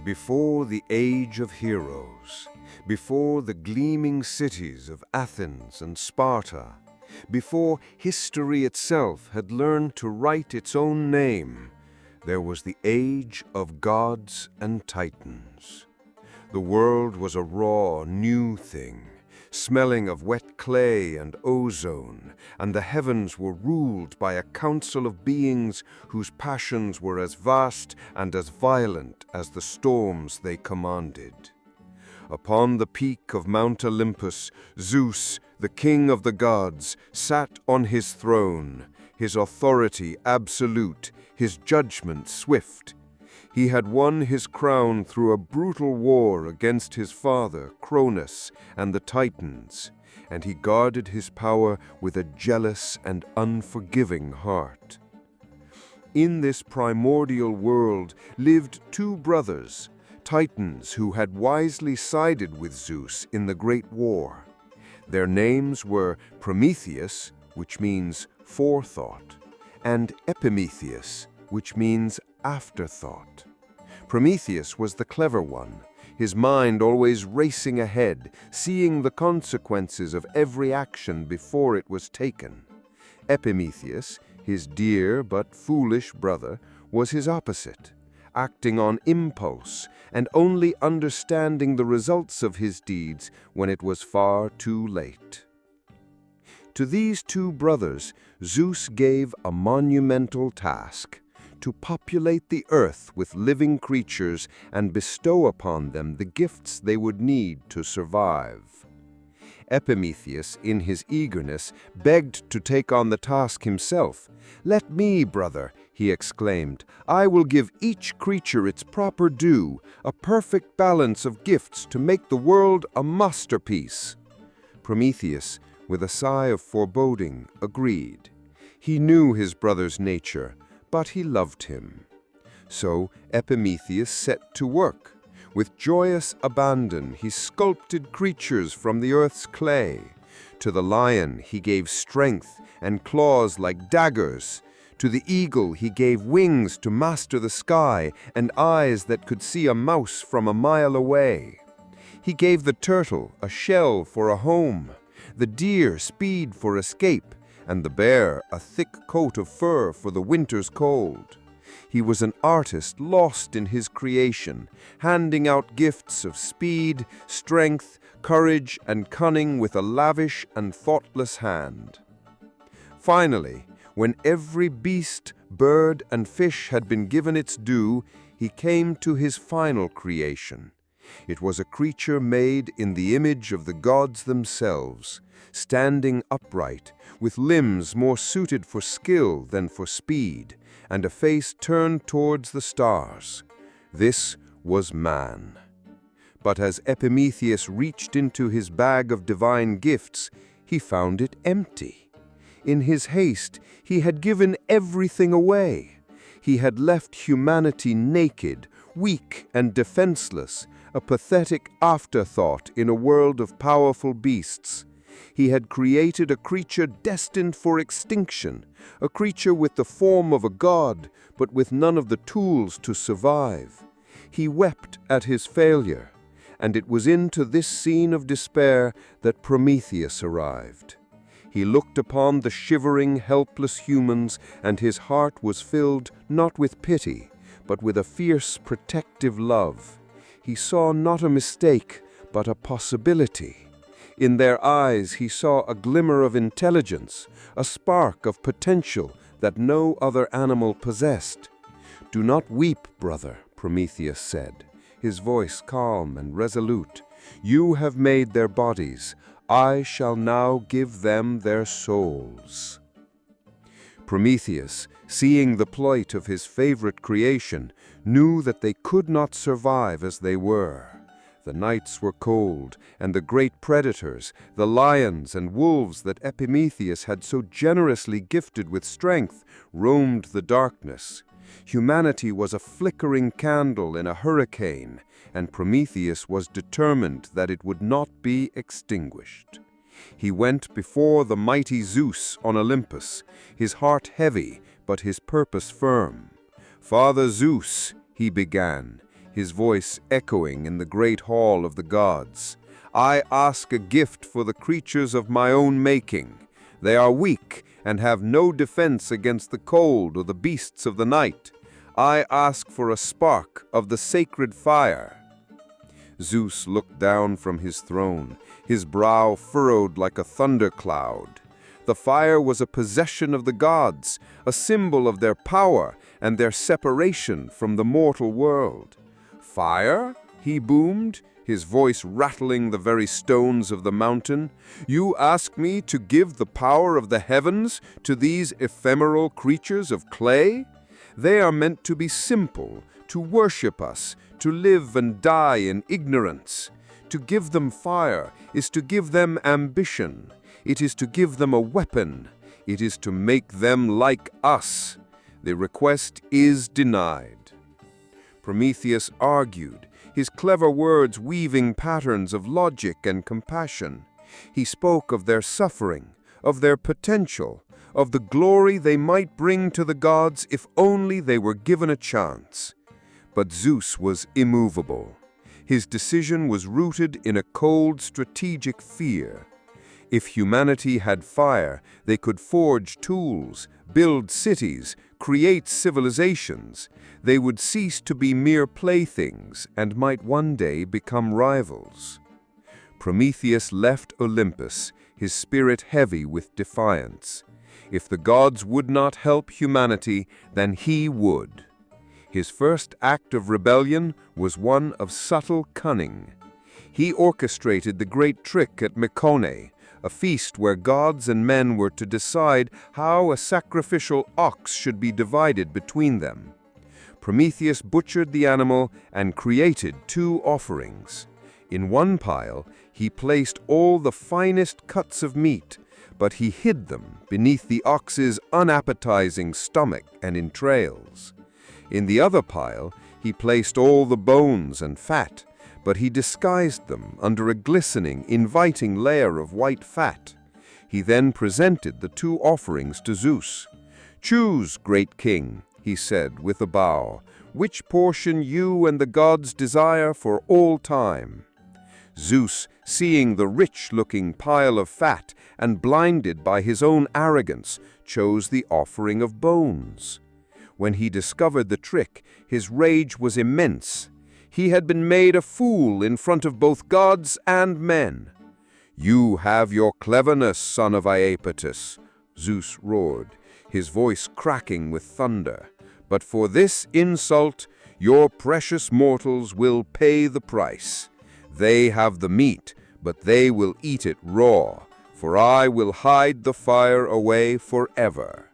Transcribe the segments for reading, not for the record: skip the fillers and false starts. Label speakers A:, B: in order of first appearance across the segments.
A: Before the age of heroes, before the gleaming cities of Athens and Sparta, before history itself had learned to write its own name, there was the age of gods and titans. The world was a raw, new thing, smelling of wet clay and ozone, and the heavens were ruled by a council of beings whose passions were as vast and as violent as the storms they commanded. Upon the peak of Mount Olympus, Zeus, the king of the gods, sat on his throne, his authority absolute, his judgment swift. He had won his crown through a brutal war against his father, Cronus, and the Titans, and he guarded his power with a jealous and unforgiving heart. In this primordial world lived two brothers, Titans who had wisely sided with Zeus in the great war. Their names were Prometheus, which means forethought, and Epimetheus, which means afterthought. Prometheus was the clever one, his mind always racing ahead, seeing the consequences of every action before it was taken. Epimetheus, his dear but foolish brother, was his opposite, acting on impulse and only understanding the results of his deeds when it was far too late. To these two brothers, Zeus gave a monumental task: to populate the earth with living creatures and bestow upon them the gifts they would need to survive. Epimetheus, in his eagerness, begged to take on the task himself. "Let me, brother," he exclaimed. "I will give each creature its proper due, a perfect balance of gifts to make the world a masterpiece." Prometheus, with a sigh of foreboding, agreed. He knew his brother's nature, but he loved him. So Epimetheus set to work. With joyous abandon, he sculpted creatures from the earth's clay. To the lion he gave strength and claws like daggers. To the eagle he gave wings to master the sky and eyes that could see a mouse from a mile away. He gave the turtle a shell for a home, the deer speed for escape, and the bear a thick coat of fur for the winter's cold. He was an artist lost in his creation, handing out gifts of speed, strength, courage, and cunning with a lavish and thoughtless hand. Finally, when every beast, bird, and fish had been given its due, he came to his final creation. It was a creature made in the image of the gods themselves, standing upright, with limbs more suited for skill than for speed, and a face turned towards the stars. This was man. But as Epimetheus reached into his bag of divine gifts, he found it empty. In his haste, he had given everything away. He had left humanity naked, weak, and defenseless, a pathetic afterthought in a world of powerful beasts. He had created a creature destined for extinction, a creature with the form of a god, but with none of the tools to survive. He wept at his failure, and it was into this scene of despair that Prometheus arrived. He looked upon the shivering, helpless humans, and his heart was filled not with pity, but with a fierce, protective love. He saw not a mistake, but a possibility. In their eyes he saw a glimmer of intelligence, a spark of potential that no other animal possessed. "Do not weep, brother," Prometheus said, his voice calm and resolute. "You have made their bodies. I shall now give them their souls." Prometheus, seeing the plight of his favorite creation, knew that they could not survive as they were. The nights were cold, and the great predators, the lions and wolves that Epimetheus had so generously gifted with strength, roamed the darkness. Humanity was a flickering candle in a hurricane, and Prometheus was determined that it would not be extinguished. He went before the mighty Zeus on Olympus, his heart heavy, but his purpose firm. "Father Zeus," he began, his voice echoing in the great hall of the gods. "I ask a gift for the creatures of my own making. They are weak and have no defense against the cold or the beasts of the night. I ask for a spark of the sacred fire." Zeus looked down from his throne, his brow furrowed like a thundercloud. The fire was a possession of the gods, a symbol of their power and their separation from the mortal world. "Fire?" he boomed, his voice rattling the very stones of the mountain. "You ask me to give the power of the heavens to these ephemeral creatures of clay? They are meant to be simple, to worship us, to live and die in ignorance. To give them fire is to give them ambition. It is to give them a weapon. It is to make them like us. The request is denied." Prometheus argued, his clever words weaving patterns of logic and compassion. He spoke of their suffering, of their potential, of the glory they might bring to the gods if only they were given a chance. But Zeus was immovable. His decision was rooted in a cold, strategic fear. If humanity had fire, they could forge tools, build cities, create civilizations. They would cease to be mere playthings and might one day become rivals. Prometheus left Olympus, his spirit heavy with defiance. If the gods would not help humanity, then he would. His first act of rebellion was one of subtle cunning. He orchestrated the great trick at Mycenae, a feast where gods and men were to decide how a sacrificial ox should be divided between them. Prometheus butchered the animal and created two offerings. In one pile, he placed all the finest cuts of meat, but he hid them beneath the ox's unappetizing stomach and entrails. In the other pile, he placed all the bones and fat, but he disguised them under a glistening, inviting layer of white fat. He then presented the two offerings to Zeus. "Choose, great king," he said with a bow, "which portion you and the gods desire for all time." Zeus, seeing the rich-looking pile of fat and blinded by his own arrogance, chose the offering of bones. When he discovered the trick, his rage was immense. He had been made a fool in front of both gods and men. "You have your cleverness, son of Iapetus," Zeus roared, his voice cracking with thunder. "But for this insult, your precious mortals will pay the price. They have the meat, but they will eat it raw, for I will hide the fire away forever."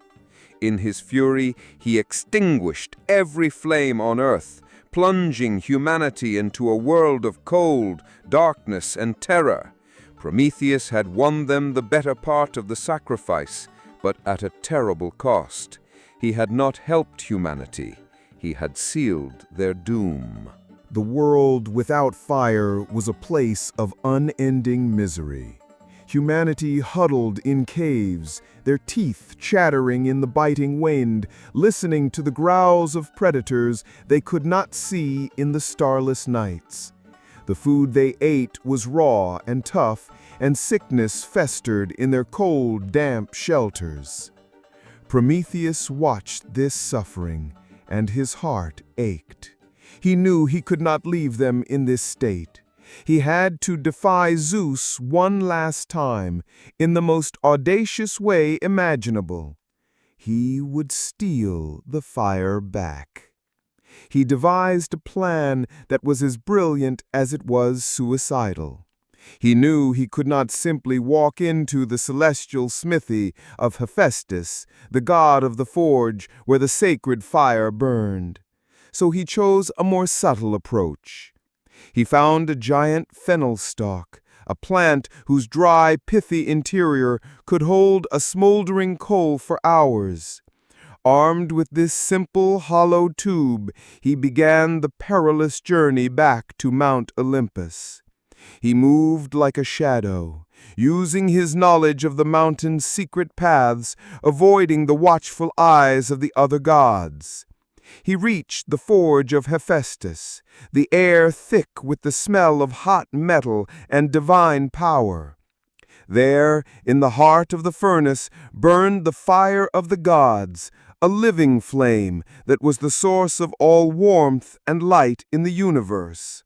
A: In his fury, he extinguished every flame on earth, plunging humanity into a world of cold, darkness, and terror. Prometheus had won them the better part of the sacrifice, but at a terrible cost. He had not helped humanity. He had sealed their doom.
B: The world without fire was a place of unending misery. Humanity huddled in caves, their teeth chattering in the biting wind, listening to the growls of predators they could not see in the starless nights. The food they ate was raw and tough, and sickness festered in their cold, damp shelters. Prometheus watched this suffering, and his heart ached. He knew he could not leave them in this state. He had to defy Zeus one last time, in the most audacious way imaginable. He would steal the fire back. He devised a plan that was as brilliant as it was suicidal. He knew he could not simply walk into the celestial smithy of Hephaestus, the god of the forge where the sacred fire burned. So he chose a more subtle approach. He found a giant fennel stalk, a plant whose dry, pithy interior could hold a smoldering coal for hours. Armed with this simple, hollow tube, he began the perilous journey back to Mount Olympus. He moved like a shadow, using his knowledge of the mountain's secret paths, avoiding the watchful eyes of the other gods. He reached the forge of Hephaestus, the air thick with the smell of hot metal and divine power. There, in the heart of the furnace, burned the fire of the gods, a living flame that was the source of all warmth and light in the universe.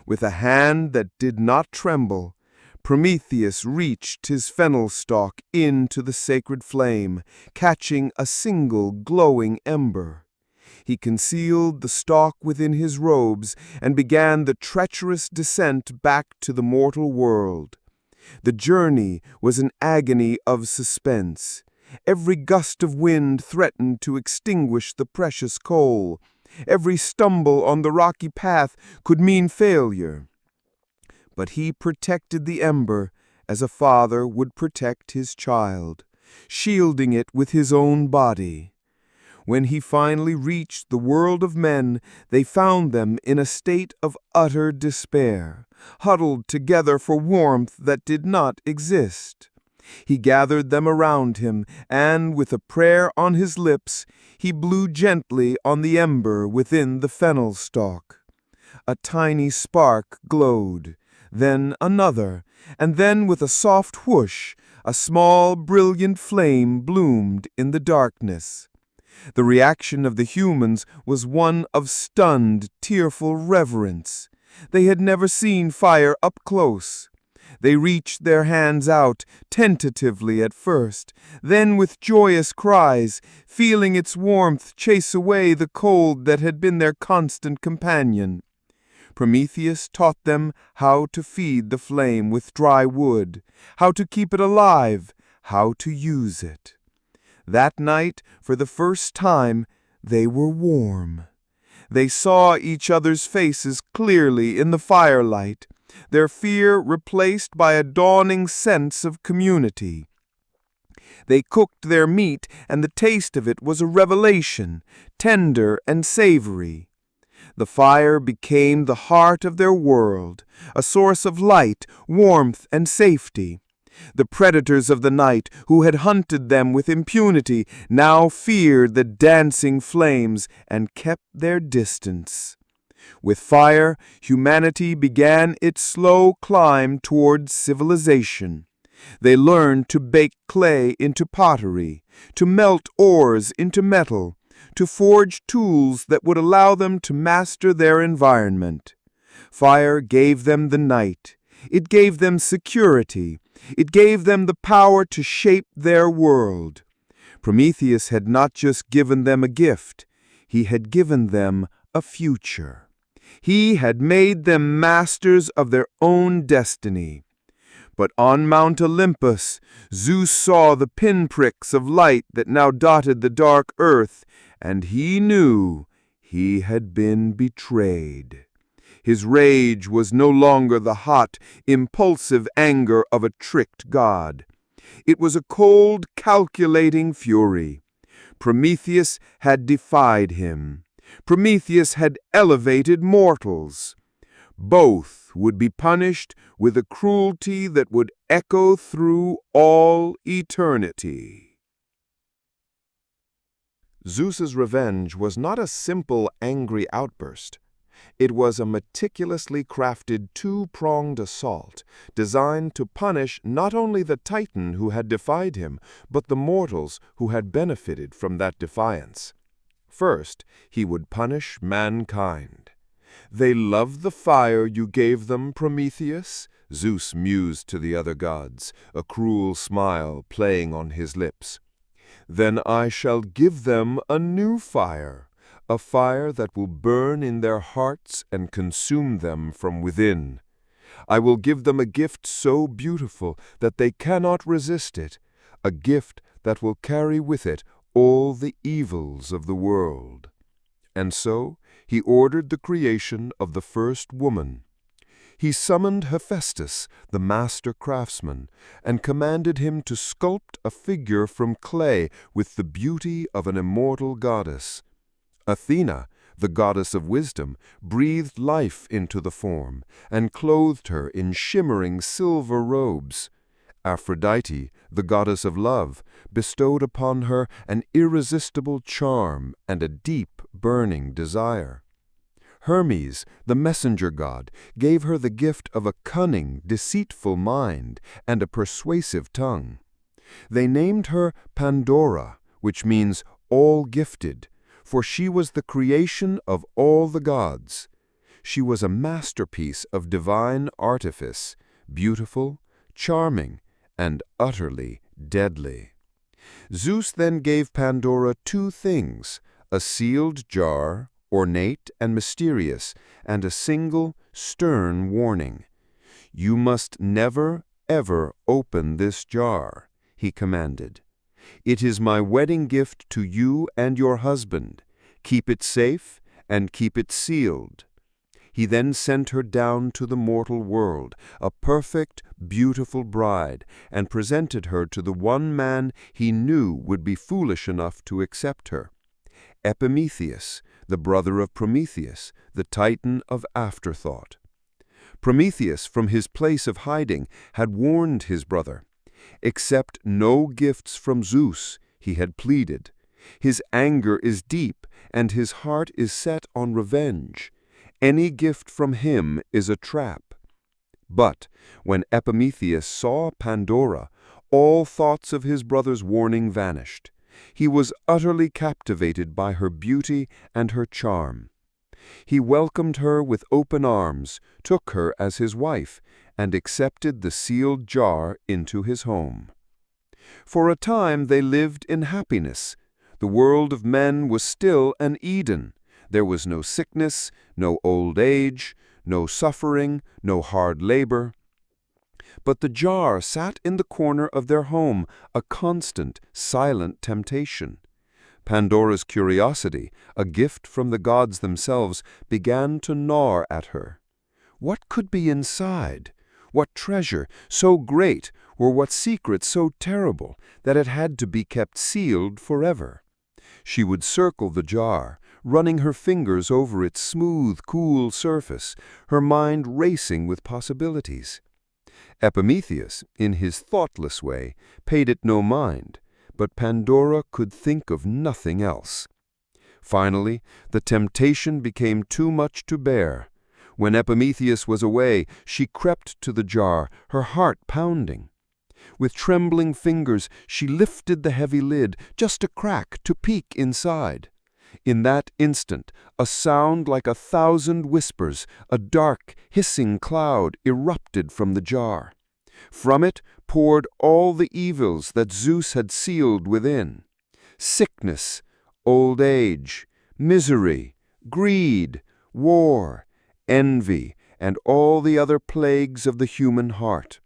B: With a hand that did not tremble, Prometheus reached his fennel stalk into the sacred flame, catching a single glowing ember. He concealed the stalk within his robes and began the treacherous descent back to the mortal world. The journey was an agony of suspense. Every gust of wind threatened to extinguish the precious coal. Every stumble on the rocky path could mean failure. But he protected the ember as a father would protect his child, shielding it with his own body. When he finally reached the world of men, they found them in a state of utter despair, huddled together for warmth that did not exist. He gathered them around him, and with a prayer on his lips, he blew gently on the ember within the fennel stalk. A tiny spark glowed, then another, and then with a soft whoosh, a small, brilliant flame bloomed in the darkness. The reaction of the humans was one of stunned, tearful reverence. They had never seen fire up close. They reached their hands out, tentatively at first, then with joyous cries, feeling its warmth chase away the cold that had been their constant companion. Prometheus taught them how to feed the flame with dry wood, how to keep it alive, how to use it. That night, for the first time, they were warm. They saw each other's faces clearly in the firelight, their fear replaced by a dawning sense of community. They cooked their meat, and the taste of it was a revelation, tender and savory. The fire became the heart of their world, a source of light, warmth, and safety. The predators of the night, who had hunted them with impunity, now feared the dancing flames and kept their distance. With fire, humanity began its slow climb towards civilization. They learned to bake clay into pottery, to melt ores into metal, to forge tools that would allow them to master their environment. Fire gave them the night. It gave them security. It gave them the power to shape their world. Prometheus had not just given them a gift. He had given them a future. He had made them masters of their own destiny. But on Mount Olympus, Zeus saw the pinpricks of light that now dotted the dark earth, and he knew he had been betrayed. His rage was no longer the hot, impulsive anger of a tricked god. It was a cold, calculating fury. Prometheus had defied him. Prometheus had elevated mortals. Both would be punished with a cruelty that would echo through all eternity. Zeus's revenge was not a simple, angry outburst. It was a meticulously crafted two-pronged assault, designed to punish not only the Titan who had defied him, but the mortals who had benefited from that defiance. First, he would punish mankind. "They loved the fire you gave them, Prometheus," Zeus mused to the other gods, a cruel smile playing on his lips. "Then I shall give them a new fire, a fire that will burn in their hearts and consume them from within. I will give them a gift so beautiful that they cannot resist it, a gift that will carry with it all the evils of the world." And so he ordered the creation of the first woman. He summoned Hephaestus, the master craftsman, and commanded him to sculpt a figure from clay with the beauty of an immortal goddess. Athena, the goddess of wisdom, breathed life into the form and clothed her in shimmering silver robes.
A: Aphrodite, the goddess of love, bestowed upon her an irresistible charm and a deep, burning desire. Hermes, the messenger god, gave her the gift of a cunning, deceitful mind and a persuasive tongue. They named her Pandora, which means all-gifted, for she was the creation of all the gods. She was a masterpiece of divine artifice, beautiful, charming, and utterly deadly. Zeus then gave Pandora two things, a sealed jar, ornate and mysterious, and a single, stern warning. "You must never, ever open this jar," he commanded. "It is my wedding gift to you and your husband. Keep it safe and keep it sealed." He then sent her down to the mortal world, a perfect, beautiful bride, and presented her to the one man he knew would be foolish enough to accept her, Epimetheus, the brother of Prometheus, the titan of afterthought. Prometheus, from his place of hiding, had warned his brother. "Accept no gifts from Zeus," he had pleaded. "His anger is deep, and his heart is set on revenge. Any gift from him is a trap." But when Epimetheus saw Pandora, all thoughts of his brother's warning vanished. He was utterly captivated by her beauty and her charm. He welcomed her with open arms, took her as his wife, and accepted the sealed jar into his home. For a time they lived in happiness. The world of men was still an Eden. There was no sickness, no old age, no suffering, no hard labor. But the jar sat in the corner of their home, a constant, silent temptation. Pandora's curiosity, a gift from the gods themselves, began to gnaw at her. What could be inside? What treasure so great, or what secret so terrible, that it had to be kept sealed forever? She would circle the jar, running her fingers over its smooth, cool surface, her mind racing with possibilities. Epimetheus, in his thoughtless way, paid it no mind, but Pandora could think of nothing else. Finally, the temptation became too much to bear. When Epimetheus was away, she crept to the jar, her heart pounding. With trembling fingers, she lifted the heavy lid, just a crack, to peek inside. In that instant, a sound like 1,000 whispers, a dark, hissing cloud erupted from the jar. From it poured all the evils that Zeus had sealed within. Sickness, old age, misery, greed, war, envy, and all the other plagues of the human heart.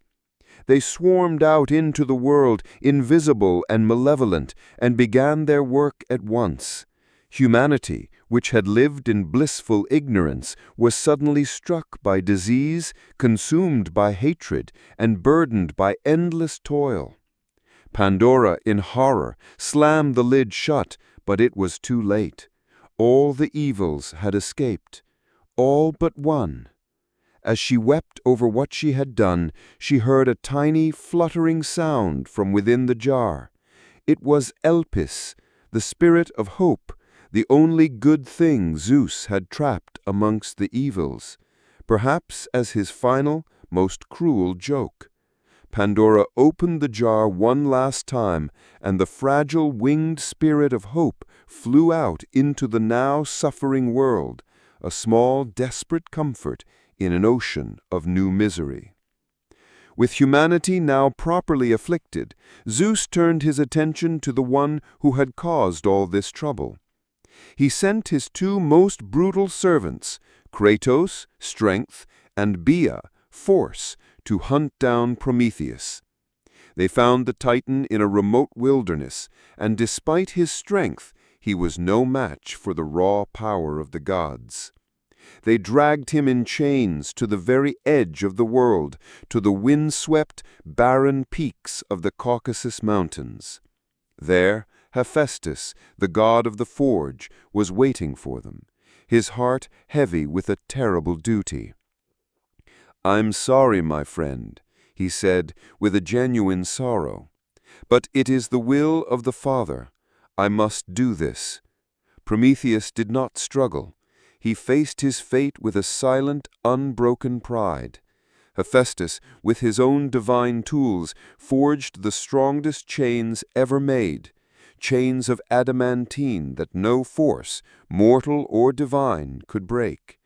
A: They swarmed out into the world, invisible and malevolent, and began their work at once. Humanity, which had lived in blissful ignorance, was suddenly struck by disease, consumed by hatred, and burdened by endless toil. Pandora, in horror, slammed the lid shut, but it was too late. All the evils had escaped, all but one. As she wept over what she had done, she heard a tiny, fluttering sound from within the jar. It was Elpis, the spirit of hope, the only good thing Zeus had trapped amongst the evils, perhaps as his final, most cruel joke. Pandora opened the jar one last time, and the fragile winged spirit of hope flew out into the now suffering world, a small, desperate comfort in an ocean of new misery. With humanity now properly afflicted, Zeus turned his attention to the one who had caused all this trouble. He sent his two most brutal servants, Kratos, strength, and Bia, force, to hunt down Prometheus. They found the Titan in a remote wilderness, and despite his strength, he was no match for the raw power of the gods. They dragged him in chains to the very edge of the world, to the wind-swept, barren peaks of the Caucasus Mountains. There, Hephaestus, the god of the forge, was waiting for them, his heart heavy with a terrible duty. "I'm sorry, my friend," he said with a genuine sorrow. "But it is the will of the Father. I must do this." Prometheus did not struggle. He faced his fate with a silent, unbroken pride. Hephaestus, with his own divine tools, forged the strongest chains ever made, chains of adamantine that no force, mortal or divine, could break.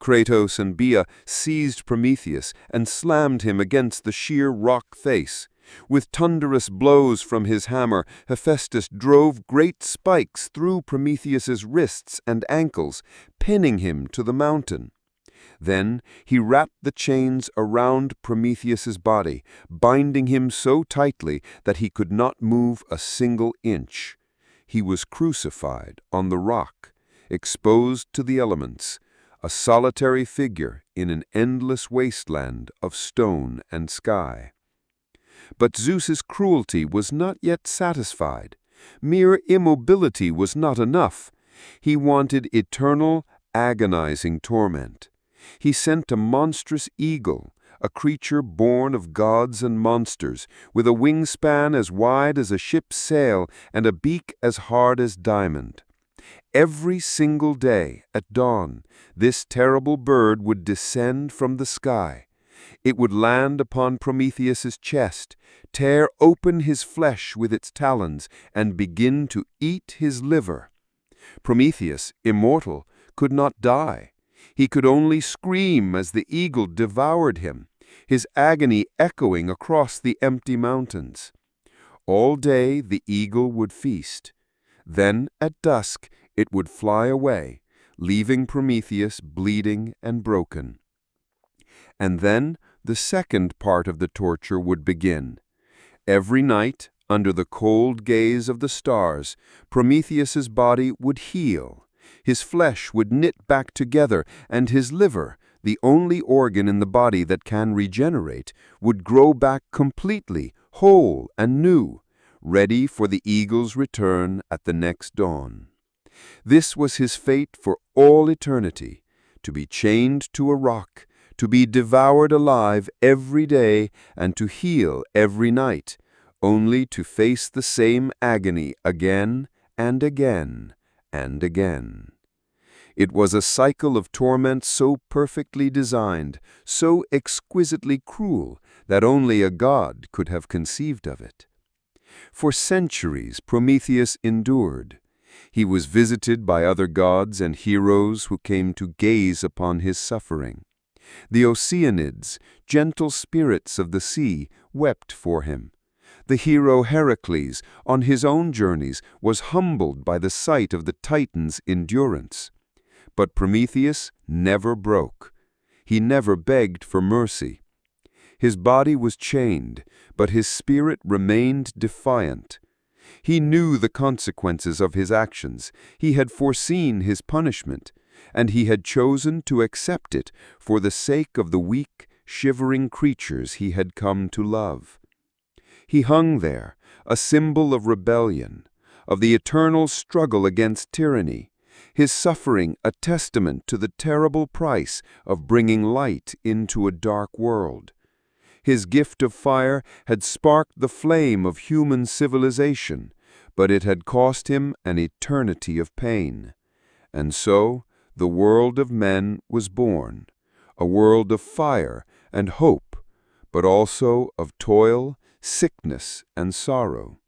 A: Kratos and Bia seized Prometheus and slammed him against the sheer rock face. With thunderous blows from his hammer, Hephaestus drove great spikes through Prometheus's wrists and ankles, pinning him to the mountain. Then he wrapped the chains around Prometheus's body, binding him so tightly that he could not move a single inch. He was crucified on the rock, exposed to the elements, a solitary figure in an endless wasteland of stone and sky. But Zeus's cruelty was not yet satisfied. Mere immobility was not enough. He wanted eternal, agonizing torment. He sent a monstrous eagle, a creature born of gods and monsters, with a wingspan as wide as a ship's sail and a beak as hard as diamond. Every single day, at dawn, this terrible bird would descend from the sky. It would land upon Prometheus's chest, tear open his flesh with its talons, and begin to eat his liver. Prometheus, immortal, could not die. He could only scream as the eagle devoured him, his agony echoing across the empty mountains. All day the eagle would feast. Then, at dusk, it would fly away, leaving Prometheus bleeding and broken. And then the second part of the torture would begin. Every night, under the cold gaze of the stars, Prometheus's body would heal. His flesh would knit back together, and his liver, the only organ in the body that can regenerate, would grow back completely, whole and new, ready for the eagle's return at the next dawn. This was his fate for all eternity, to be chained to a rock, to be devoured alive every day and to heal every night, only to face the same agony again and again and again. It was a cycle of torment so perfectly designed, so exquisitely cruel, that only a god could have conceived of it. For centuries Prometheus endured. He was visited by other gods and heroes who came to gaze upon his suffering. The Oceanids, gentle spirits of the sea, wept for him. The hero Heracles, on his own journeys, was humbled by the sight of the Titan's endurance. But Prometheus never broke. He never begged for mercy. His body was chained, but his spirit remained defiant. He knew the consequences of his actions. He had foreseen his punishment, and he had chosen to accept it for the sake of the weak, shivering creatures he had come to love. He hung there, a symbol of rebellion, of the eternal struggle against tyranny, his suffering a testament to the terrible price of bringing light into a dark world. His gift of fire had sparked the flame of human civilization, but it had cost him an eternity of pain. And so, the world of men was born, a world of fire and hope, but also of toil, sickness, and sorrow.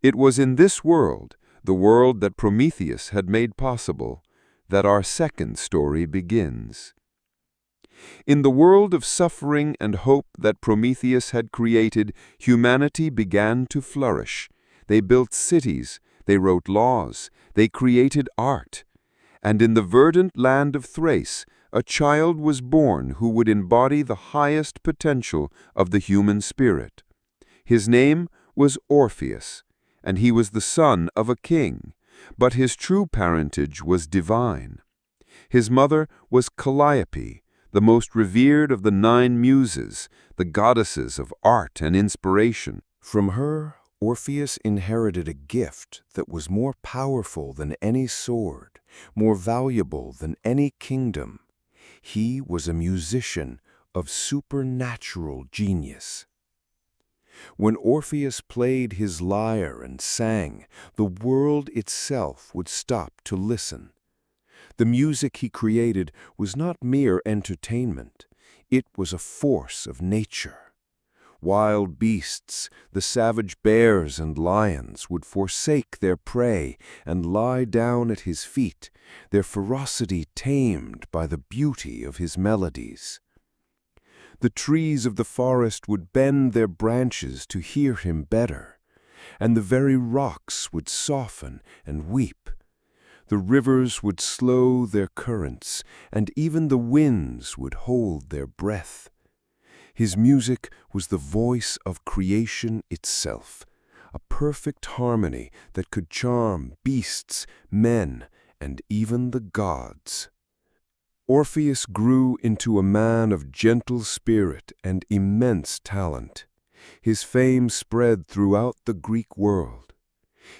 A: It was in this world, the world that Prometheus had made possible, that our second story begins. In the world of suffering and hope that Prometheus had created, humanity began to flourish. They built cities, they wrote laws, they created art. And in the verdant land of Thrace, a child was born who would embody the highest potential of the human spirit. His name was Orpheus, and he was the son of a king, but his true parentage was divine. His mother was Calliope, the most revered of the 9 muses, the goddesses of art and inspiration. From her, Orpheus inherited a gift that was more powerful than any sword, more valuable than any kingdom. He was a musician, of supernatural genius. When Orpheus played his lyre and sang, the world itself would stop to listen. The music he created was not mere entertainment. It was a force of nature. Wild beasts, the savage bears and lions, would forsake their prey and lie down at his feet, their ferocity tamed by the beauty of his melodies. The trees of the forest would bend their branches to hear him better, and the very rocks would soften and weep. The rivers would slow their currents, and even the winds would hold their breath. His music was the voice of creation itself, a perfect harmony that could charm beasts, men, and even the gods. Orpheus grew into a man of gentle spirit and immense talent. His fame spread throughout the Greek world.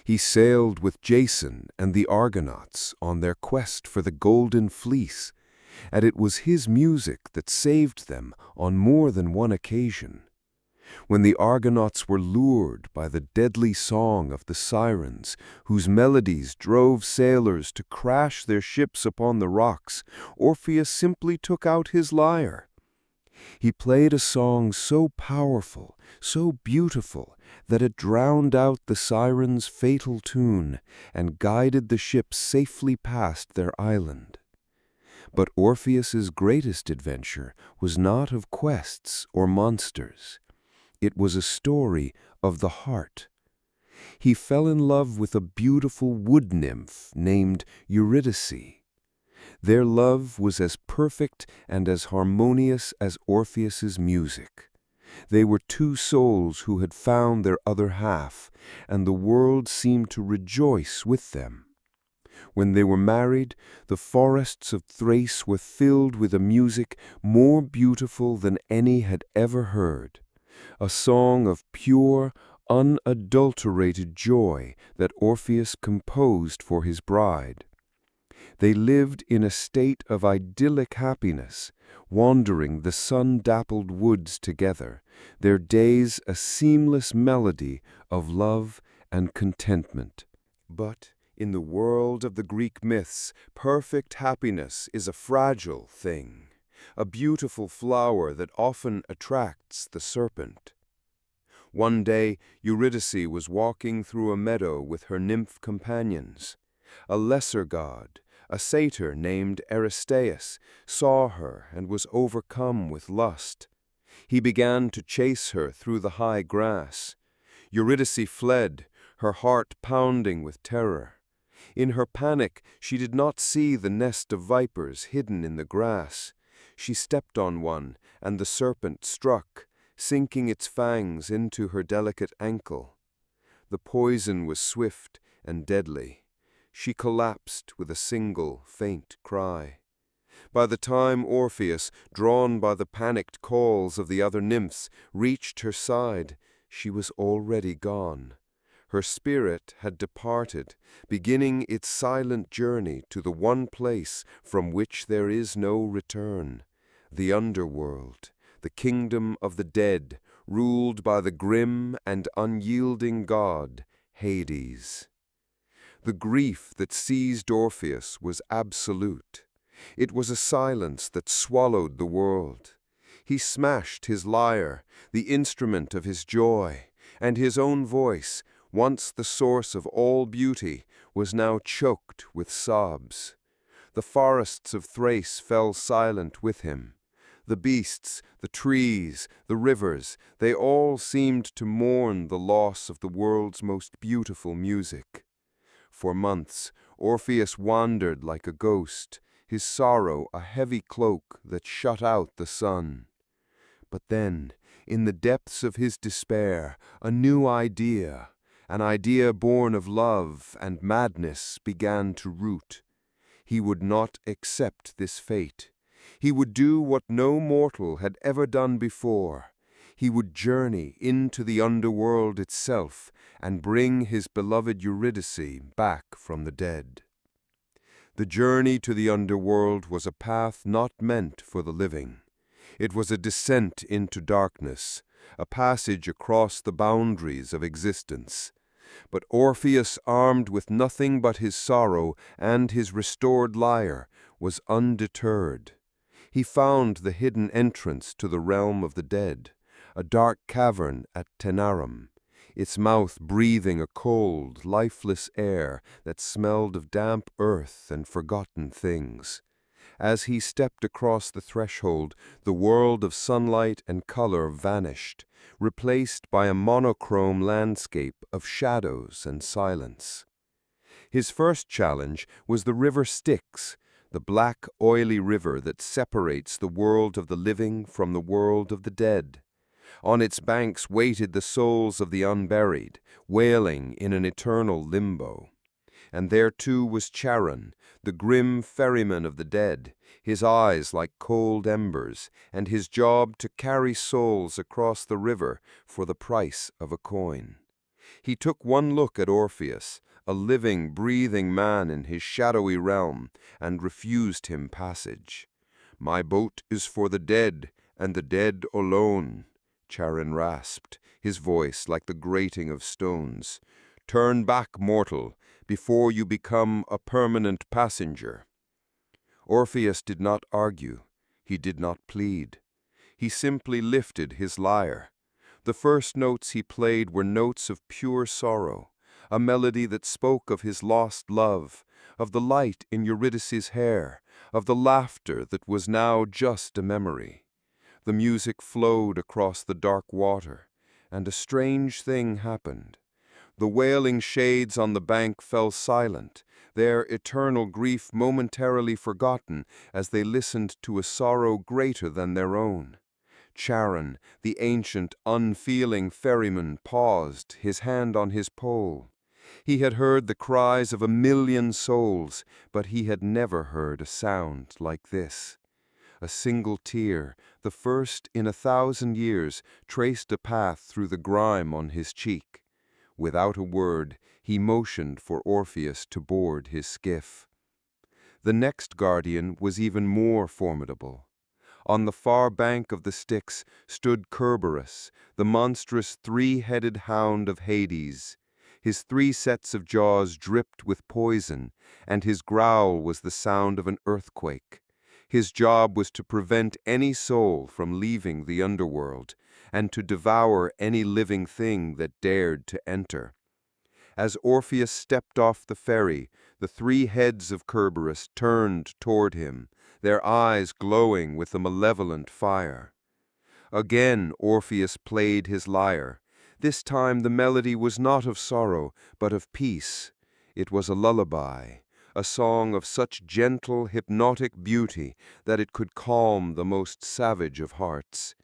A: He sailed with Jason and the Argonauts on their quest for the Golden Fleece, and it was his music that saved them on more than one occasion. When the Argonauts were lured by the deadly song of the sirens, whose melodies drove sailors to crash their ships upon the rocks, Orpheus simply took out his lyre. He played a song so powerful, so beautiful, that it drowned out the sirens' fatal tune and guided the ships safely past their island. But Orpheus's greatest adventure was not of quests or monsters. It was a story of the heart. He fell in love with a beautiful wood nymph named Eurydice. Their love was as perfect and as harmonious as Orpheus's music. They were two souls who had found their other half, and the world seemed to rejoice with them. When they were married, the forests of Thrace were filled with a music more beautiful than any had ever heard, a song of pure, unadulterated joy that Orpheus composed for his bride. They lived in a state of idyllic happiness, wandering the sun-dappled woods together, their days a seamless melody of love and contentment. But in the world of the Greek myths, perfect happiness is a fragile thing, a beautiful flower that often attracts the serpent. One day, Eurydice was walking through a meadow with her nymph companions. A lesser god, a satyr named Aristeus, saw her and was overcome with lust. He began to chase her through the high grass. Eurydice fled, her heart pounding with terror. In her panic, she did not see the nest of vipers hidden in the grass. She stepped on one, and the serpent struck, sinking its fangs into her delicate ankle. The poison was swift and deadly. She collapsed with a single, faint cry. By the time Orpheus, drawn by the panicked calls of the other nymphs, reached her side, she was already gone. Her spirit had departed, beginning its silent journey to the one place from which there is no return, the Underworld, the kingdom of the dead, ruled by the grim and unyielding god, Hades. The grief that seized Orpheus was absolute. It was a silence that swallowed the world. He smashed his lyre, the instrument of his joy, and his own voice, once the source of all beauty, was now choked with sobs. The forests of Thrace fell silent with him. The beasts, the trees, the rivers, they all seemed to mourn the loss of the world's most beautiful music. For months, Orpheus wandered like a ghost, his sorrow a heavy cloak that shut out the sun. But then, in the depths of his despair, a new idea, an idea born of love and madness, began to root. He would not accept this fate. He would do what no mortal had ever done before. He would journey into the underworld itself and bring his beloved Eurydice back from the dead. The journey to the underworld was a path not meant for the living. It was a descent into darkness, a passage across the boundaries of existence. But Orpheus, armed with nothing but his sorrow and his restored lyre, was undeterred. He found the hidden entrance to the realm of the dead, a dark cavern at Tenarum, its mouth breathing a cold, lifeless air that smelled of damp earth and forgotten things. As he stepped across the threshold, the world of sunlight and color vanished, replaced by a monochrome landscape of shadows and silence. His first challenge was the river Styx, the black, oily river that separates the world of the living from the world of the dead. On its banks waited the souls of the unburied, wailing in an eternal limbo. And there too was Charon, the grim ferryman of the dead, his eyes like cold embers, and his job to carry souls across the river for the price of a coin. He took one look at Orpheus, a living, breathing man in his shadowy realm, and refused him passage. "My boat is for the dead, and the dead alone," Charon rasped, his voice like the grating of stones. "Turn back, mortal, before you become a permanent passenger." Orpheus did not argue. He did not plead. He simply lifted his lyre. The first notes he played were notes of pure sorrow, a melody that spoke of his lost love, of the light in Eurydice's hair, of the laughter that was now just a memory. The music flowed across the dark water, and a strange thing happened. The wailing shades on the bank fell silent, their eternal grief momentarily forgotten as they listened to a sorrow greater than their own. Charon, the ancient, unfeeling ferryman, paused, his hand on his pole. He had heard the cries of 1,000,000 souls, but he had never heard a sound like this. A single tear, the first in 1,000 years, traced a path through the grime on his cheek. Without a word, he motioned for Orpheus to board his skiff. The next guardian was even more formidable. On the far bank of the Styx stood Cerberus, the monstrous three-headed hound of Hades. His 3 sets of jaws dripped with poison, and his growl was the sound of an earthquake. His job was to prevent any soul from leaving the underworld, and to devour any living thing that dared to enter. As Orpheus stepped off the ferry, the 3 heads of Cerberus turned toward him, their eyes glowing with a malevolent fire. Again Orpheus played his lyre. This time the melody was not of sorrow, but of peace. It was a lullaby, a song of such gentle, hypnotic beauty that it could calm the most savage of hearts.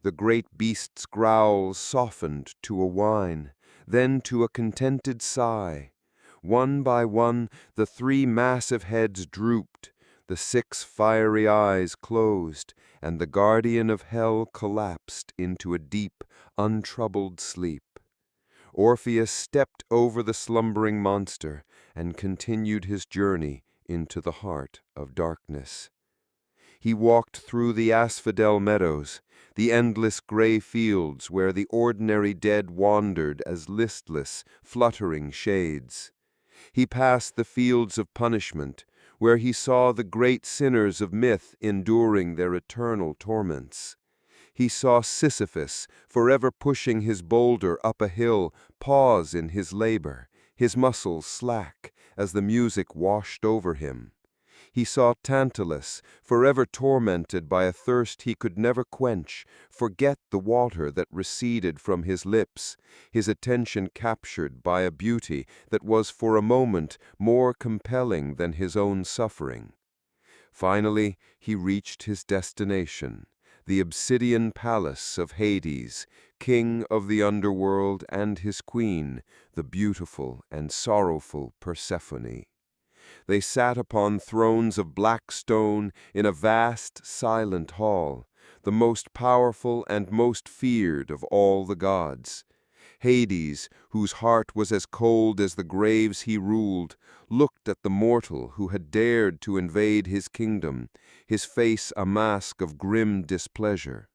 A: The great beast's growls softened to a whine, then to a contented sigh. One by one, the 3 massive heads drooped, the 6 fiery eyes closed, and the guardian of hell collapsed into a deep, untroubled sleep. Orpheus stepped over the slumbering monster and continued his journey into the heart of darkness. He walked through the asphodel meadows, the endless gray fields where the ordinary dead wandered as listless, fluttering shades. He passed the fields of punishment, where he saw the great sinners of myth enduring their eternal torments. He saw Sisyphus, forever pushing his boulder up a hill, pause in his labor, his muscles slack as the music washed over him. He saw Tantalus, forever tormented by a thirst he could never quench, forget the water that receded from his lips, his attention captured by a beauty that was for a moment more compelling than his own suffering. Finally, he reached his destination, the obsidian palace of Hades, king of the underworld, and his queen, the beautiful and sorrowful Persephone. They sat upon thrones of black stone in a vast, silent hall, the most powerful and most feared of all the gods. Hades, whose heart was as cold as the graves he ruled, looked at the mortal who had dared to invade his kingdom, his face a mask of grim displeasure.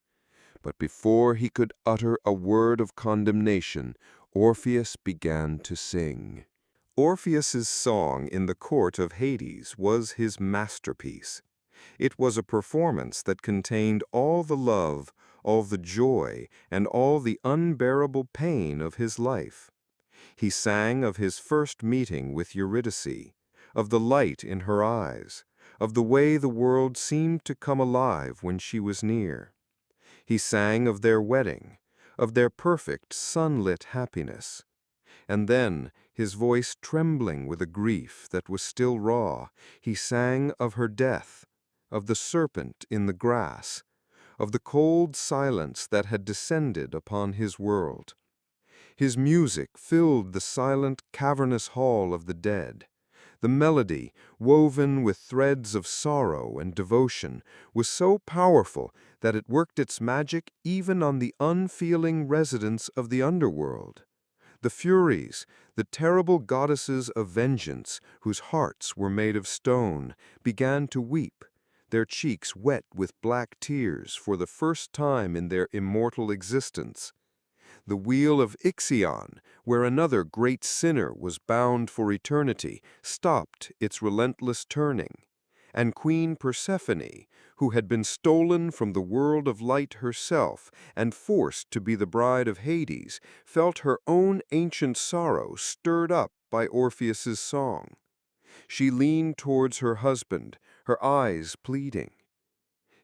A: But before he could utter a word of condemnation, Orpheus began to sing. Orpheus's song in the court of Hades was his masterpiece. It was a performance that contained all the love, all the joy, and all the unbearable pain of his life. He sang of his first meeting with Eurydice, of the light in her eyes, of the way the world seemed to come alive when she was near. He sang of their wedding, of their perfect sunlit happiness. And then, his voice trembling with a grief that was still raw, he sang of her death, of the serpent in the grass, of the cold silence that had descended upon his world. His music filled the silent, cavernous hall of the dead. The melody, woven with threads of sorrow and devotion, was so powerful that it worked its magic even on the unfeeling residents of the underworld. The Furies, the terrible goddesses of vengeance, whose hearts were made of stone, began to weep, their cheeks wet with black tears for the first time in their immortal existence. The wheel of Ixion, where another great sinner was bound for eternity, stopped its relentless turning. And Queen Persephone, who had been stolen from the world of light herself and forced to be the bride of Hades, felt her own ancient sorrow stirred up by Orpheus's song. She leaned towards her husband, her eyes pleading.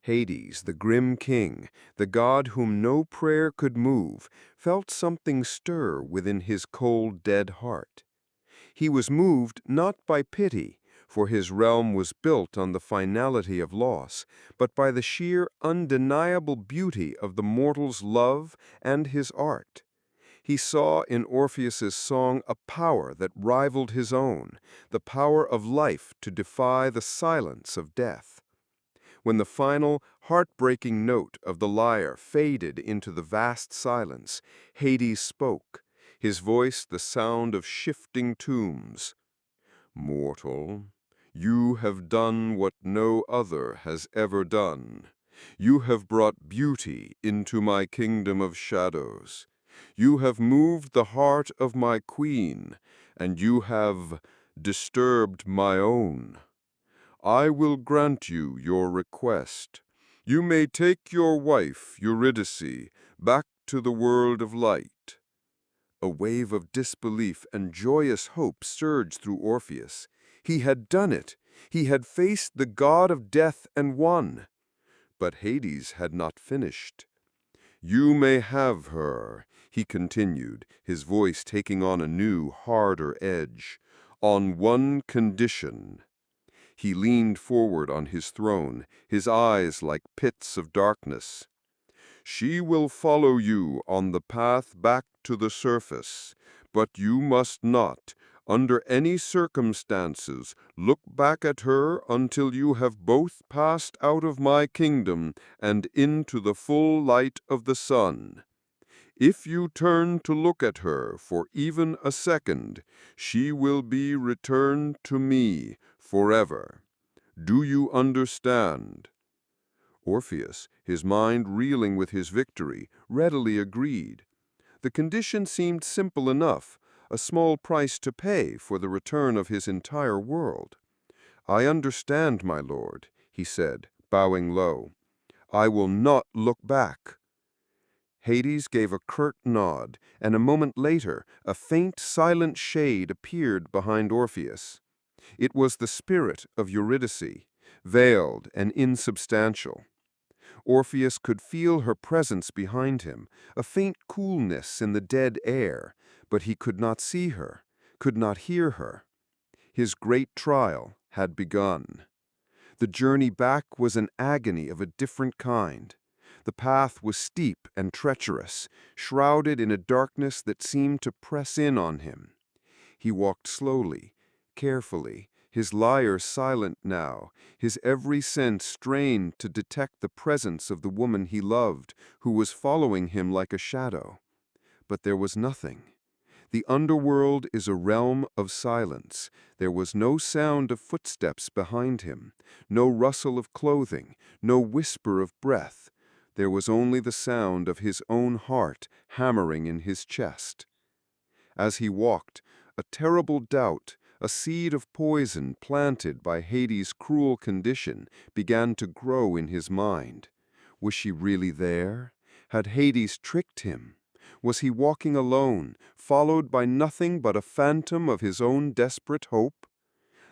A: Hades, the grim king, the god whom no prayer could move, felt something stir within his cold, dead heart. He was moved not by pity, for his realm was built on the finality of loss, but by the sheer, undeniable beauty of the mortal's love and his art. He saw in Orpheus's song a power that rivaled his own, the power of life to defy the silence of death. When the final, heartbreaking note of the lyre faded into the vast silence, Hades spoke, his voice the sound of shifting tombs. "Mortal, you have done what no other has ever done. You have brought beauty into my kingdom of shadows. You have moved the heart of my queen, and you have disturbed my own. I will grant you your request. You may take your wife, Eurydice, back to the world of light." A wave of disbelief and joyous hope surged through Orpheus. He had done it. He had faced the god of death and won. But Hades had not finished. "You may have her," he continued, his voice taking on a new, harder edge, "on one condition." He leaned forward on his throne, his eyes like pits of darkness. "She will follow you on the path back to the surface, but you must not, under any circumstances, look back at her until you have both passed out of my kingdom and into the full light of the sun. If you turn to look at her for even a second, she will be returned to me forever. Do you understand?" Orpheus, his mind reeling with his victory, readily agreed. The condition seemed simple enough, a small price to pay for the return of his entire world. "I understand, my lord," he said, bowing low. "I will not look back." Hades gave a curt nod, and a moment later a faint, silent shade appeared behind Orpheus. It was the spirit of Eurydice, veiled and insubstantial. Orpheus could feel her presence behind him, a faint coolness in the dead air, but he could not see her, could not hear her. His great trial had begun. The journey back was an agony of a different kind. The path was steep and treacherous, shrouded in a darkness that seemed to press in on him. He walked slowly, carefully, his lyre silent now, his every sense strained to detect the presence of the woman he loved, who was following him like a shadow. But there was nothing. The underworld is a realm of silence. There was no sound of footsteps behind him, no rustle of clothing, no whisper of breath. There was only the sound of his own heart hammering in his chest. As he walked, a terrible doubt, a seed of poison planted by Hades' cruel condition, began to grow in his mind. Was she really there? Had Hades tricked him? Was he walking alone, followed by nothing but a phantom of his own desperate hope?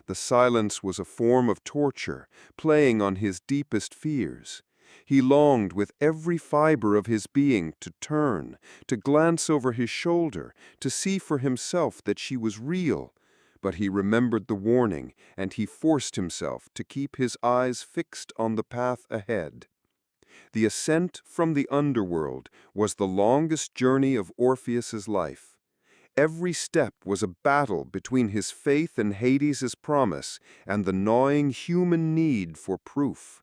A: The silence was a form of torture, playing on his deepest fears. He longed with every fiber of his being to turn, to glance over his shoulder, to see for himself that she was real. But he remembered the warning, and he forced himself to keep his eyes fixed on the path ahead. The ascent from the underworld was the longest journey of Orpheus's life. Every step was a battle between his faith in Hades' promise and the gnawing human need for proof.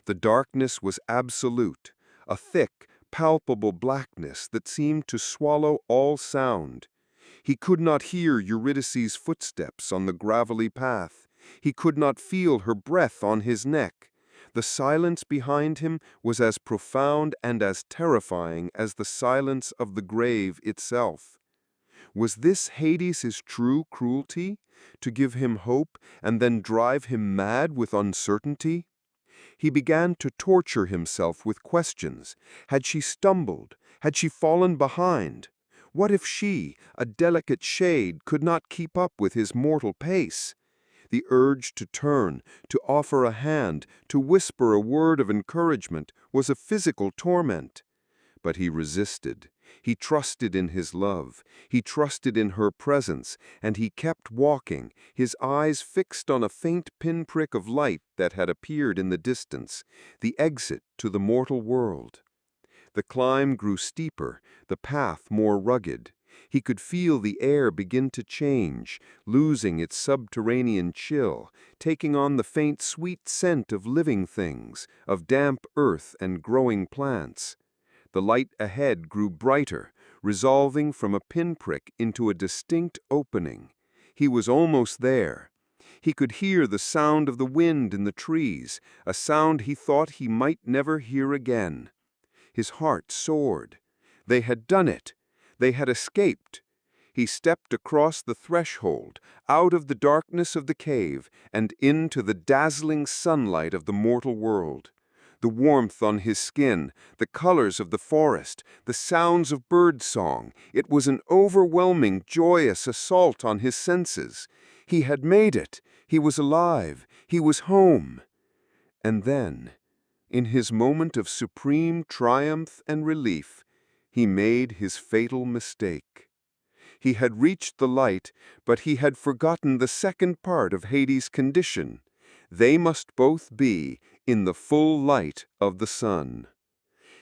A: The darkness was absolute, a thick, palpable blackness that seemed to swallow all sound. He could not hear Eurydice's footsteps on the gravelly path. He could not feel her breath on his neck. The silence behind him was as profound and as terrifying as the silence of the grave itself. Was this Hades' true cruelty, to give him hope and then drive him mad with uncertainty? He began to torture himself with questions. Had she stumbled? Had she fallen behind? What if she, a delicate shade, could not keep up with his mortal pace? The urge to turn, to offer a hand, to whisper a word of encouragement was a physical torment. But he resisted. He trusted in his love. He trusted in her presence, and he kept walking, his eyes fixed on a faint pinprick of light that had appeared in the distance, the exit to the mortal world. The climb grew steeper, the path more rugged. He could feel the air begin to change, losing its subterranean chill, taking on the faint sweet scent of living things, of damp earth and growing plants. The light ahead grew brighter, resolving from a pinprick into a distinct opening. He was almost there. He could hear the sound of the wind in the trees, a sound he thought he might never hear again. His heart soared. They had done it. They had escaped. He stepped across the threshold, out of the darkness of the cave, and into the dazzling sunlight of the mortal world. The warmth on his skin, the colors of the forest, the sounds of birdsong, it was an overwhelming, joyous assault on his senses. He had made it. He was alive. He was home. And then, in his moment of supreme triumph and relief, he made his fatal mistake. He had reached the light, but he had forgotten the second part of Hades' condition. They must both be in the full light of the sun.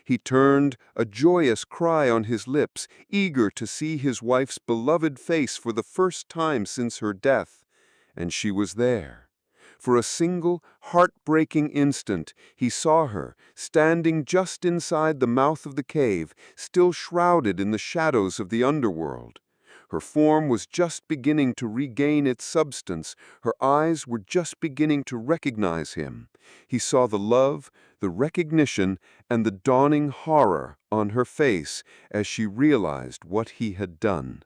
A: He turned, a joyous cry on his lips, eager to see his wife's beloved face for the first time since her death, and she was there. For a single, heartbreaking instant, he saw her, standing just inside the mouth of the cave, still shrouded in the shadows of the underworld. Her form was just beginning to regain its substance. Her eyes were just beginning to recognize him. He saw the love, the recognition, and the dawning horror on her face as she realized what he had done.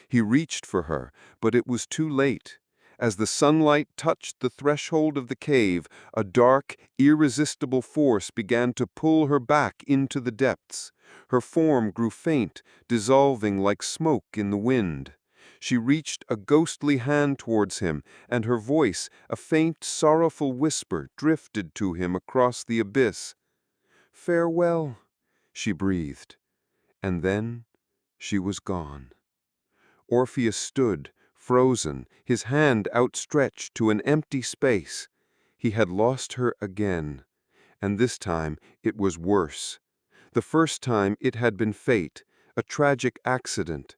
A: He reached for her, but it was too late. As the sunlight touched the threshold of the cave, a dark, irresistible force began to pull her back into the depths. Her form grew faint, dissolving like smoke in the wind. She reached a ghostly hand towards him, and her voice, a faint, sorrowful whisper, drifted to him across the abyss. "Farewell," she breathed. And then she was gone. Orpheus stood, frozen, his hand outstretched to an empty space. He had lost her again, and this time it was worse. The first time it had been fate, a tragic accident.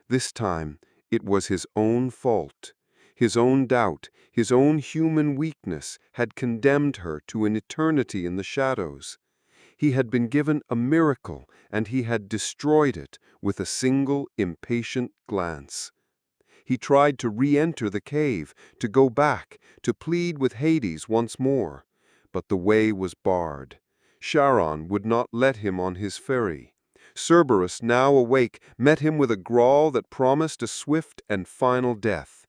A: This time it was his own fault. His own doubt, his own human weakness had condemned her to an eternity in the shadows. He had been given a miracle, and he had destroyed it with a single impatient glance. He tried to re-enter the cave, to go back, to plead with Hades once more. But the way was barred. Charon would not let him on his ferry. Cerberus, now awake, met him with a growl that promised a swift and final death.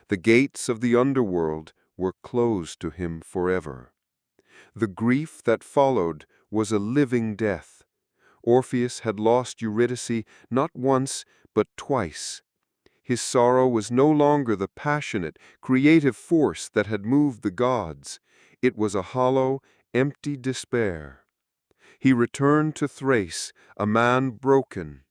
A: The gates of the underworld were closed to him forever. The grief that followed was a living death. Orpheus had lost Eurydice not once, but twice. His sorrow was no longer the passionate, creative force that had moved the gods. It was a hollow, empty despair. He returned to Thrace, a man broken.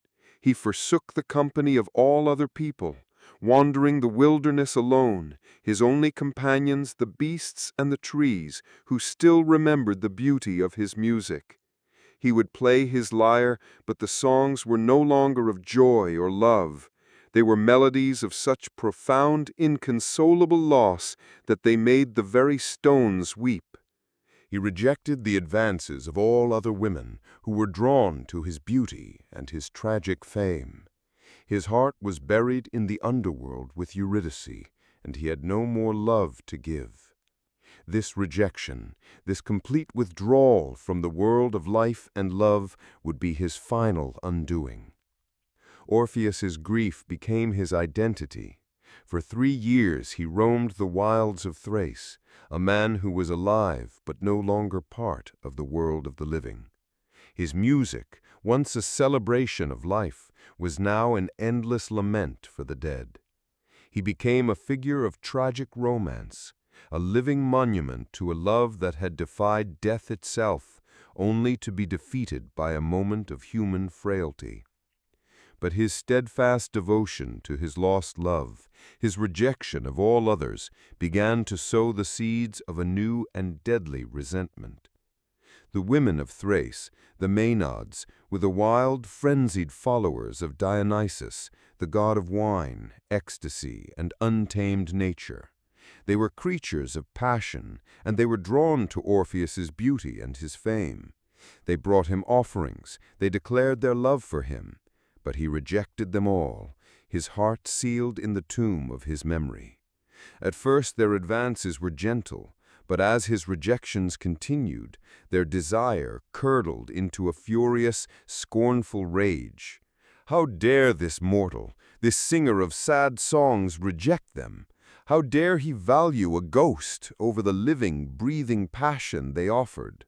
A: He forsook the company of all other people, wandering the wilderness alone, his only companions the beasts and the trees, who still remembered the beauty of his music. He would play his lyre, but the songs were no longer of joy or love. They were melodies of such profound, inconsolable loss that they made the very stones weep. He rejected the advances of all other women who were drawn to his beauty and his tragic fame. His heart was buried in the underworld with Eurydice, and he had no more love to give. This rejection, this complete withdrawal from the world of life and love would be his final undoing. Orpheus's grief became his identity. For 3 years he roamed the wilds of Thrace, a man who was alive but no longer part of the world of the living. His music, once a celebration of life, was now an endless lament for the dead. He became a figure of tragic romance, a living monument to a love that had defied death itself, only to be defeated by a moment of human frailty. But his steadfast devotion to his lost love, his rejection of all others, began to sow the seeds of a new and deadly resentment. The women of Thrace, the Maenads, were the wild, frenzied followers of Dionysus, the god of wine, ecstasy, and untamed nature. They were creatures of passion, and they were drawn to Orpheus's beauty and his fame. They brought him offerings, they declared their love for him. But he rejected them all, his heart sealed in the tomb of his memory. At first their advances were gentle, but as his rejections continued, their desire curdled into a furious, scornful rage. How dare this mortal, this singer of sad songs, reject them? How dare he value a ghost over the living, breathing passion they offered?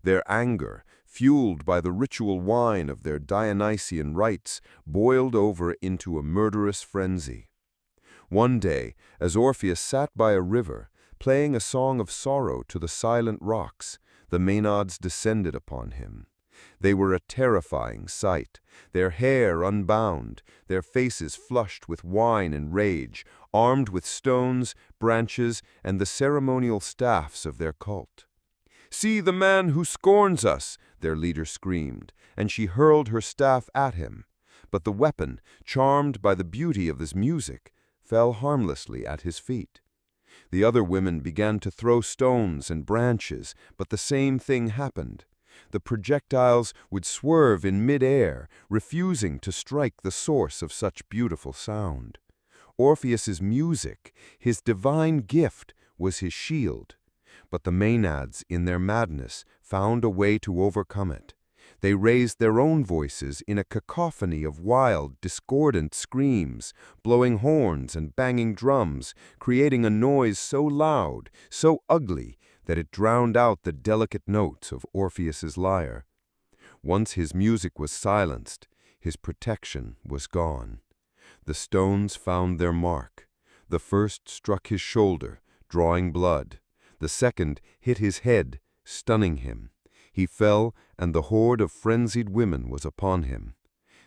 A: Their anger, fueled by the ritual wine of their Dionysian rites, boiled over into a murderous frenzy. One day, as Orpheus sat by a river, playing a song of sorrow to the silent rocks, the Maenads descended upon him. They were a terrifying sight, their hair unbound, their faces flushed with wine and rage, armed with stones, branches, and the ceremonial staffs of their cult. "See the man who scorns us!" their leader screamed, and she hurled her staff at him. But the weapon, charmed by the beauty of his music, fell harmlessly at his feet. The other women began to throw stones and branches, but the same thing happened. The projectiles would swerve in mid-air, refusing to strike the source of such beautiful sound. Orpheus's music, his divine gift, was his shield. But the Maenads, in their madness, found a way to overcome it. They raised their own voices in a cacophony of wild, discordant screams, blowing horns and banging drums, creating a noise so loud, so ugly, that it drowned out the delicate notes of Orpheus's lyre. Once his music was silenced, his protection was gone. The stones found their mark. The first struck his shoulder, drawing blood. The second hit his head, stunning him. He fell, and the horde of frenzied women was upon him.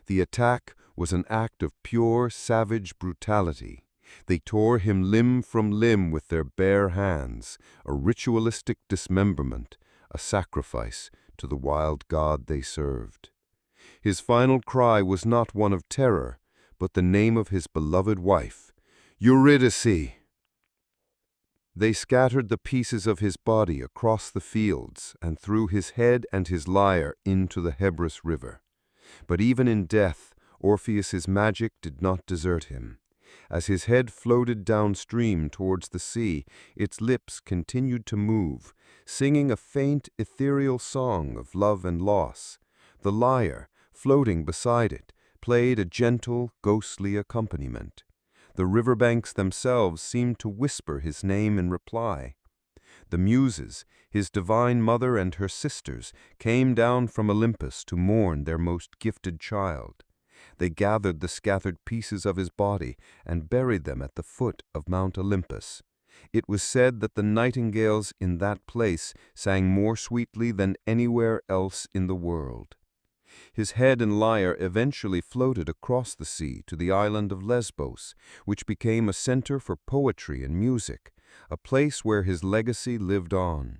A: The attack was an act of pure, savage brutality. They tore him limb from limb with their bare hands, a ritualistic dismemberment, a sacrifice to the wild god they served. His final cry was not one of terror, but the name of his beloved wife, Eurydice. They scattered the pieces of his body across the fields and threw his head and his lyre into the Hebrus River. But even in death, Orpheus's magic did not desert him. As his head floated downstream towards the sea, its lips continued to move, singing a faint, ethereal song of love and loss. The lyre, floating beside it, played a gentle, ghostly accompaniment. The riverbanks themselves seemed to whisper his name in reply. The Muses, his divine mother and her sisters, came down from Olympus to mourn their most gifted child. They gathered the scattered pieces of his body and buried them at the foot of Mount Olympus. It was said that the nightingales in that place sang more sweetly than anywhere else in the world. His head and lyre eventually floated across the sea to the island of Lesbos, which became a center for poetry and music, a place where his legacy lived on.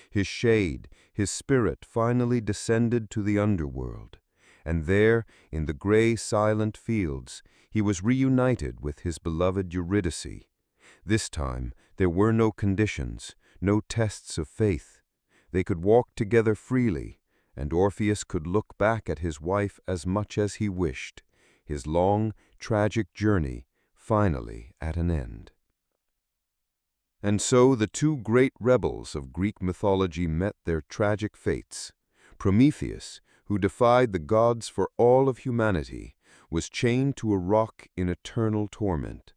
A: His shade, his spirit finally descended to the underworld, and there, in the gray, silent fields, he was reunited with his beloved Eurydice. This time, there were no conditions, no tests of faith. They could walk together freely, and Orpheus could look back at his wife as much as he wished, his long, tragic journey finally at an end. And so the two great rebels of Greek mythology met their tragic fates. Prometheus, who defied the gods for all of humanity, was chained to a rock in eternal torment.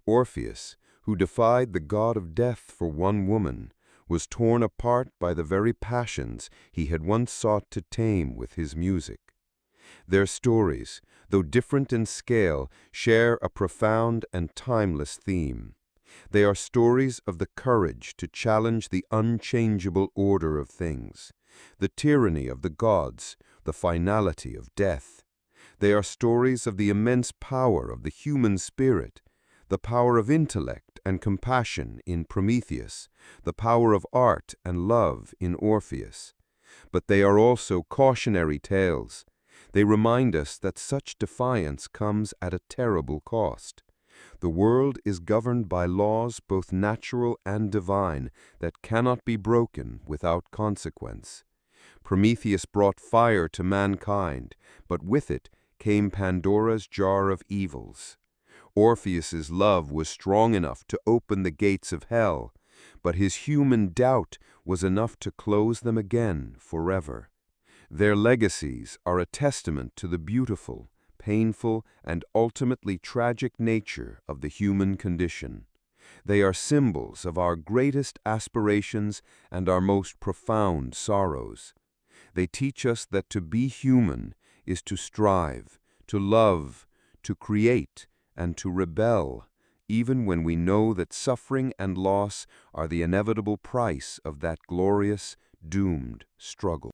A: Orpheus, who defied the god of death for one woman, was torn apart by the very passions he had once sought to tame with his music. Their stories, though different in scale, share a profound and timeless theme. They are stories of the courage to challenge the unchangeable order of things, the tyranny of the gods, the finality of death. They are stories of the immense power of the human spirit, the power of intellect and compassion in Prometheus, the power of art and love in Orpheus. But they are also cautionary tales. They remind us that such defiance comes at a terrible cost. The world is governed by laws both natural and divine that cannot be broken without consequence. Prometheus brought fire to mankind, but with it came Pandora's jar of evils. Orpheus's love was strong enough to open the gates of hell, but his human doubt was enough to close them again forever. Their legacies are a testament to the beautiful, painful, and ultimately tragic nature of the human condition. They are symbols of our greatest aspirations and our most profound sorrows. They teach us that to be human is to strive, to love, to create, and to rebel, even when we know that suffering and loss are the inevitable price of that glorious, doomed struggle.